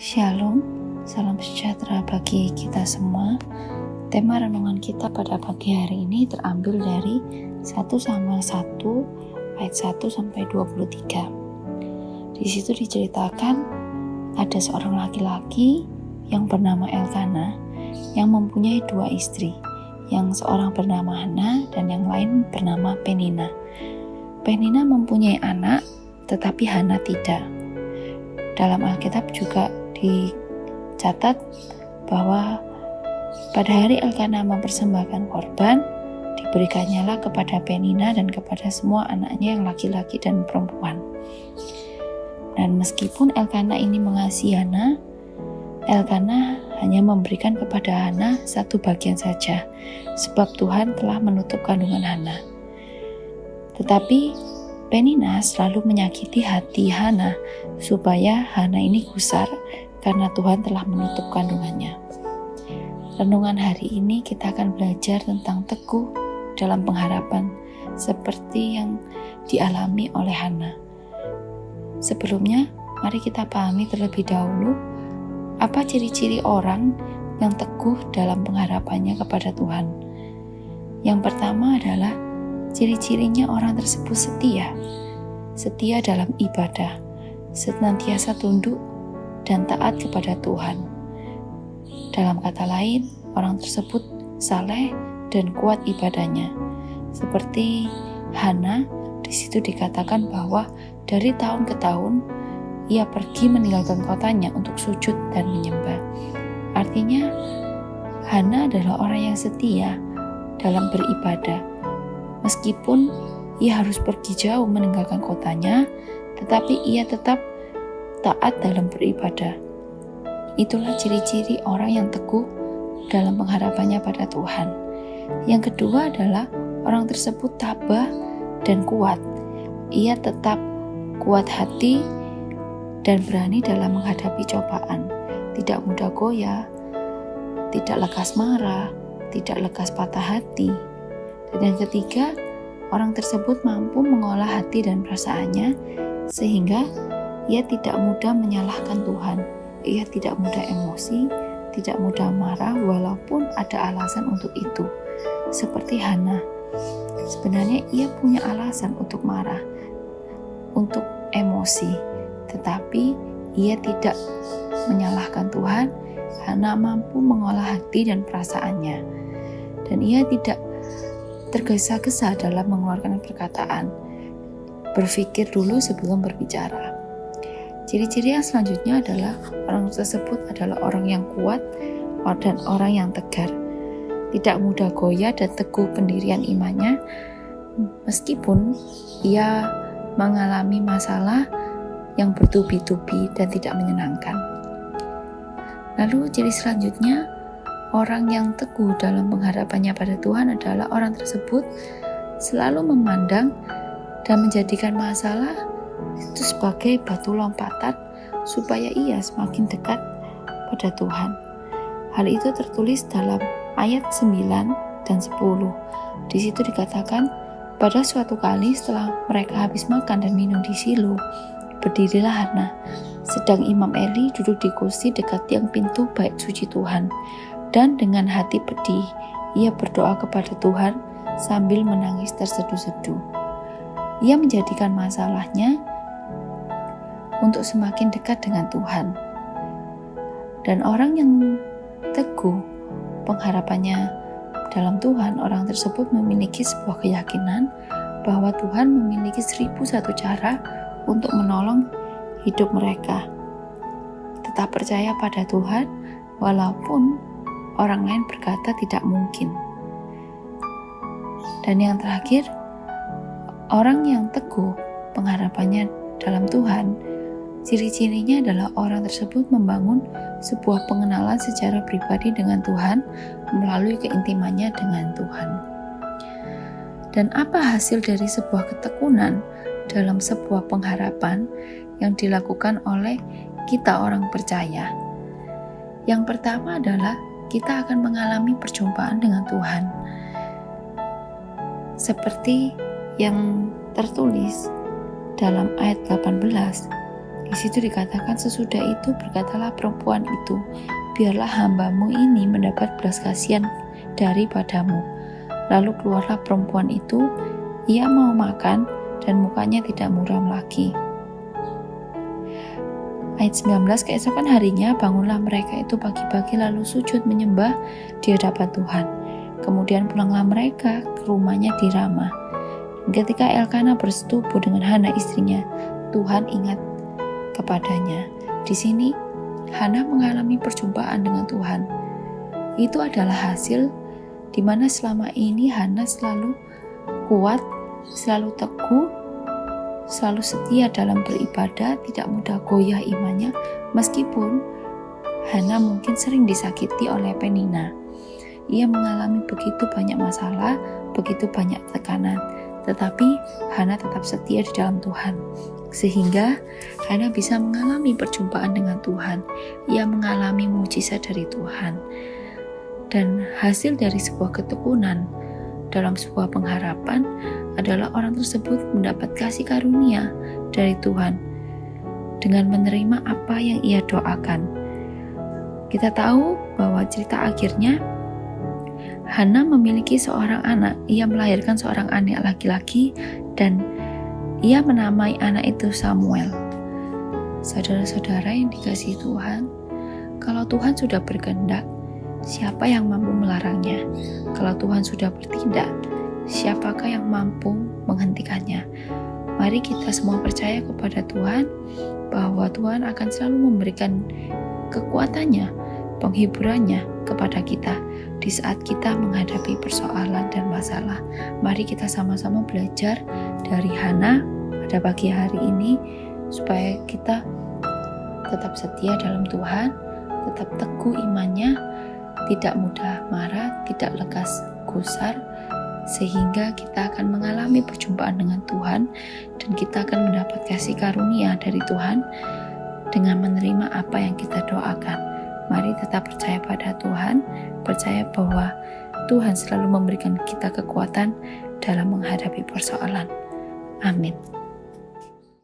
Shalom, salam sejahtera bagi kita semua. Tema renungan kita pada pagi hari ini terambil dari 1 Samuel 1 ayat 1 sampai 23. Di situ diceritakan ada seorang laki-laki yang bernama Elkana yang mempunyai 2 istri, yang seorang bernama Hana dan yang lain bernama Penina. Penina mempunyai anak, tetapi Hana tidak. Dalam Alkitab juga dicatat bahwa pada hari Elkana mempersembahkan korban, diberikannya kepada Penina dan kepada semua anaknya yang laki-laki dan perempuan. Dan meskipun Elkana ini mengasihi Hana, Elkana hanya memberikan kepada Hana 1 bagian saja, sebab Tuhan telah menutup kandungan Hana. Tetapi Penina selalu menyakiti hati Hana supaya Hana ini gusar karena Tuhan telah menutup kandungannya. Renungan hari ini kita akan belajar tentang teguh dalam pengharapan seperti yang dialami oleh Hana. Sebelumnya, mari kita pahami terlebih dahulu apa ciri-ciri orang yang teguh dalam pengharapannya kepada Tuhan. Yang pertama adalah ciri-cirinya orang tersebut setia. Setia dalam ibadah, senantiasa tunduk dan taat kepada Tuhan. Dalam kata lain, orang tersebut saleh dan kuat ibadahnya. Seperti Hana, di situ dikatakan bahwa dari tahun ke tahun ia pergi meninggalkan kotanya untuk sujud dan menyembah. Artinya, Hana adalah orang yang setia dalam beribadah. Meskipun ia harus pergi jauh meninggalkan kotanya, tetapi ia tetap taat dalam beribadah. Itulah ciri-ciri orang yang teguh dalam pengharapannya pada Tuhan. Yang kedua adalah orang tersebut tabah dan kuat. Ia tetap kuat hati dan berani dalam menghadapi cobaan. Tidak mudah goyah, tidak lekas marah, tidak lekas patah hati. Dan yang ketiga, orang tersebut mampu mengolah hati dan perasaannya sehingga ia tidak mudah menyalahkan Tuhan. Ia tidak mudah emosi, tidak mudah marah walaupun ada alasan untuk itu. Seperti Hana, sebenarnya ia punya alasan untuk marah, untuk emosi, tetapi ia tidak menyalahkan Tuhan. Hana mampu mengolah hati dan perasaannya, dan ia tidak tergesa-gesa dalam mengeluarkan perkataan. Berpikir dulu sebelum berbicara. Ciri-ciri yang selanjutnya adalah orang tersebut adalah orang yang kuat dan orang yang tegar. Tidak mudah goyah dan teguh pendirian imannya meskipun ia mengalami masalah yang bertubi-tubi dan tidak menyenangkan. Lalu ciri selanjutnya, orang yang teguh dalam pengharapannya pada Tuhan adalah orang tersebut selalu memandang dan menjadikan masalah itu sebagai batu lompatan supaya ia semakin dekat pada Tuhan. Hal itu tertulis dalam ayat 9 dan 10. Di situ dikatakan, pada suatu kali setelah mereka habis makan dan minum di Shilo, berdirilah Hana, sedang Imam Eli duduk di kursi dekat tiang pintu bait suci Tuhan. Dan dengan hati pedih, ia berdoa kepada Tuhan sambil menangis terseduh-seduh. Ia menjadikan masalahnya untuk semakin dekat dengan Tuhan. Dan orang yang teguh pengharapannya dalam Tuhan, orang tersebut memiliki sebuah keyakinan bahwa Tuhan memiliki 1001 cara untuk menolong hidup mereka. Tetap percaya pada Tuhan walaupun orang lain berkata tidak mungkin. Dan yang terakhir, orang yang teguh pengharapannya dalam Tuhan, ciri-cirinya adalah orang tersebut membangun sebuah pengenalan secara pribadi dengan Tuhan melalui keintimannya dengan Tuhan. Dan apa hasil dari sebuah ketekunan dalam sebuah pengharapan yang dilakukan oleh kita orang percaya? Yang pertama adalah kita akan mengalami perjumpaan dengan Tuhan. Seperti yang tertulis dalam ayat 18, Di situ dikatakan, sesudah itu berkatalah perempuan itu, biarlah hambamu ini mendapat belas kasihan daripadamu. Lalu keluarlah perempuan itu, ia mau makan dan mukanya tidak muram lagi. Ayat 19, keesokan harinya bangunlah mereka itu pagi-pagi lalu sujud menyembah di hadapan Tuhan. Kemudian pulanglah mereka ke rumahnya di Rama. Ketika Elkana bersetubuh dengan Hana istrinya, Tuhan ingat kepadanya. Di sini Hana mengalami perjumpaan dengan Tuhan. Itu adalah hasil di mana selama ini Hana selalu kuat, selalu teguh, selalu setia dalam beribadah, tidak mudah goyah imannya, meskipun Hana mungkin sering disakiti oleh Penina. Ia mengalami begitu banyak masalah, begitu banyak tekanan, tetapi Hana tetap setia di dalam Tuhan. Sehingga Hana bisa mengalami perjumpaan dengan Tuhan. Ia mengalami mujizat dari Tuhan. Dan hasil dari sebuah ketekunan dalam sebuah pengharapan adalah orang tersebut mendapat kasih karunia dari Tuhan dengan menerima apa yang ia doakan. Kita tahu bahwa cerita akhirnya Hana memiliki seorang anak. Ia melahirkan seorang anak laki-laki dan ia menamai anak itu Samuel. Saudara-saudara yang dikasihi Tuhan, kalau Tuhan sudah berkehendak, siapa yang mampu melarangnya? Kalau Tuhan sudah bertindak, siapakah yang mampu menghentikannya? Mari kita semua percaya kepada Tuhan bahwa Tuhan akan selalu memberikan kekuatannya, penghiburannya kepada kita di saat kita menghadapi persoalan dan masalah. Mari kita sama-sama belajar dari Hana pada pagi hari ini supaya kita tetap setia dalam Tuhan, tetap teguh imannya, tidak mudah marah, tidak lekas gusar, sehingga kita akan mengalami perjumpaan dengan Tuhan dan kita akan mendapat kasih karunia dari Tuhan dengan menerima apa yang kita doakan. Mari tetap percaya pada Tuhan, percaya bahwa Tuhan selalu memberikan kita kekuatan dalam menghadapi persoalan. Amin.